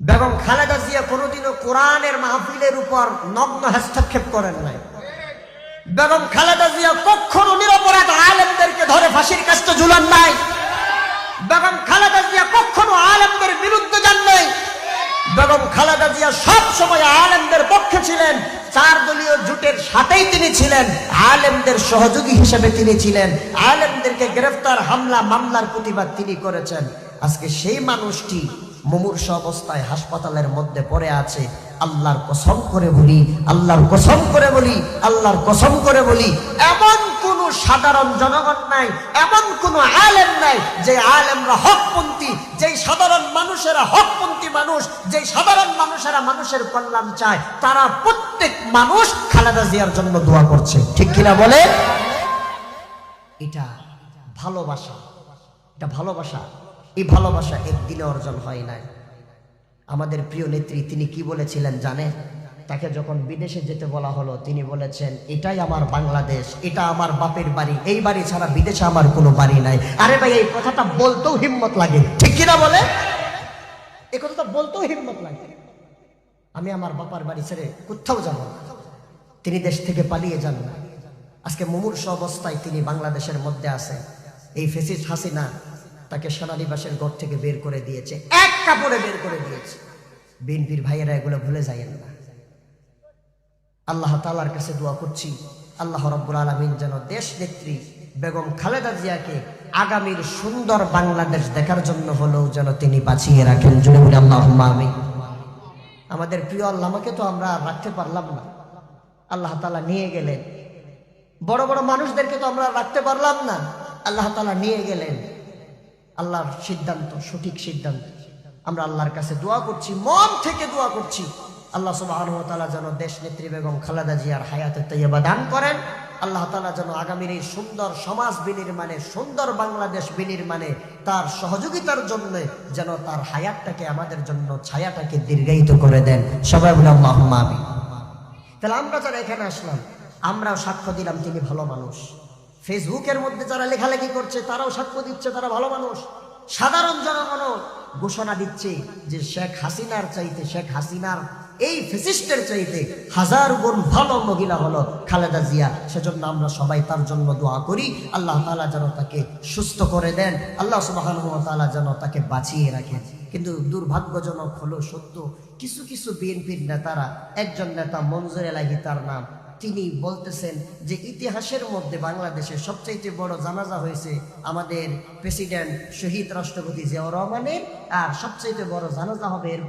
বেগম খালেদা জিয়া কোনোদিনও কোরআনের মাহফিলের উপর নগ্ন হস্তক্ষেপ করেন নাই। বেগম খালেদা জিয়া কখনো নিরপরাধ আলেমদেরকে ধরে ফাঁসির কাস্তে ঝুলান নাই। বেগম খালেদা জিয়া কখনো আলেমদের বিরুদ্ধে যান নাই। বেগম খালেদা জিয়া সব সময় আলেমদের পক্ষে ছিলেন। 4 দলীয় জোটের সাথেই তিনি ছিলেন, আলেমদের সহযোগী হিসেবে তিনি ছিলেন। আলেমদেরকে গ্রেফতার, হামলা, মামলার প্রতিবাদ তিনি করেছেন। আজকে সেই মানুষটি মুমূর্ষু অবস্থায় হাসপাতালের মধ্যে পড়ে আছে। আল্লাহর কসম করে বলি, আল্লাহর কসম করে বলি, আল্লাহর কসম করে বলি, এমন কোন সাধারণ জনগণ নাই, এমন কোন আলেম নাই যে আলেমরা হকপন্থী, যেই সাধারণ মানুষেরা হকপন্থী মানুষ, যেই সাধারণ মানুষেরা মানুষের কল্যাণ চায়, তারা প্রত্যেক মানুষ খালেদা জিয়ার জন্য দোয়া করছে। ঠিক কিনা বলে? এটা ভালোবাসা, এটা ভালোবাসা। এই ভালোবাসা একদিনে অর্জন হয় নাই। আমাদের প্রিয় নেত্রী তিনি কি বলেছিলেন জানেন? তাকে যখন বিদেশে যেতে বলা হলো, তিনি বলেছেন, এটাই আমার বাংলাদেশ, এটা আমার বাপের বাড়ি, এই বাড়ি ছাড়া বিদেশে আমার কোনো বাড়ি নাই। আরে ভাই, এই কথাটা বলতেও হিম্মত লাগে। ঠিক কিনা বলে? এই কথাটা বলতেও হিম্মত লাগে। আমি আমার বাবার বাড়ি ছেড়ে কোথাও যাব না। তিনি দেশ থেকে পালিয়ে যান না। আজকে মুমূর্ষু অবস্থায় তিনি বাংলাদেশের মধ্যে আছেন। এই ফ্যাসিস্ট হাসিনা তাকে সেনানিবাসের ঘর থেকে বের করে দিয়েছে, এক কাপড়ে বের করে দিয়েছে। বিএনপির ভাইয়েরা এগুলো ভুলে যায়েন না। আল্লাহ তাআলার কাছে দোয়া করছি, আল্লাহ রাব্বুল আলামিন যেন দেশ নেত্রী বেগম খালেদা জিয়াকে আগামীর সুন্দর বাংলাদেশ দেখার জন্য হলেও যেন তিনি বাঁচিয়ে রাখেন। জোরে বলি আল্লাহুম্মা আমিন। আমাদের প্রিয় আল্লামাকে তো আমরা রাখতে পারলাম না, আল্লাহ তাআলা নিয়ে গেলেন। বড় বড় মানুষদেরকে তো আমরা রাখতে পারলাম না, আল্লাহ তাআলা নিয়ে গেলেন। আল্লাহর সিদ্ধান্ত, সঠিক সিদ্ধান্ত। আমরা আল্লাহর কাছে দোয়া করছি, মন থেকে দোয়া করছি, আল্লাহ সুবহানাহু ওয়া তাআলা যেন দেশ নেত্রী বেগম খালেদা জিয়ার হায়াতে তাইয়্যিবা দান করেন। আল্লাহ তাআলা যেন আগামীর এই সুন্দর সমাজ বিনির্মাণে, সুন্দর বাংলাদেশ বিনির্মাণে তার সহযোগিতার জন্য যেন তার হায়াতটাকে, আমাদের জন্য ছায়াটাকে দীর্ঘায়িত করে দেন। সবাই বলে আল্লাহুম্মা আমিন। তাহলে আমরা যারা এখানে আসলাম, আমরাও সাক্ষ্য দিলাম তিনি ভালো মানুষ। ফেসবুকের মধ্যে যারা লেখালেখি করছে তারাও সাক্ষ্য দিচ্ছে তারা ভালো মানুষ। সাধারণ জনগণও ঘোষণা দিচ্ছে যে শেখ হাসিনার চাইতে, শেখ হাসিনার এই ফ্যাসিস্টের চাইতে 1000 গুণ ভালো মহিলা হলো খালেদা জিয়া। সেজন্য আমরা সবাই তার জন্য দোয়া করি, আল্লাহ তাআলা যেন তাকে সুস্থ করে দেন, আল্লাহ সুবহানাহু ওয়া তাআলা যেন তাকে বাঁচিয়ে রাখেন। কিন্তু দুর্ভাগ্যজনক হলো সত্য, কিছু কিছু বিএনপির নেতারা, একজন নেতা মঞ্জুর এলাহি তার নাম, তিনি বলতেছেন যে ইতিহাসের মধ্যে বাংলাদেশের সবচাইতে বড় জানাজা হয়েছে আমাদের প্রেসিডেন্ট শহীদ রাষ্ট্রপতি জিয়াউর রহমানের, আর সবচাইতে বড় জানাজা হবে এর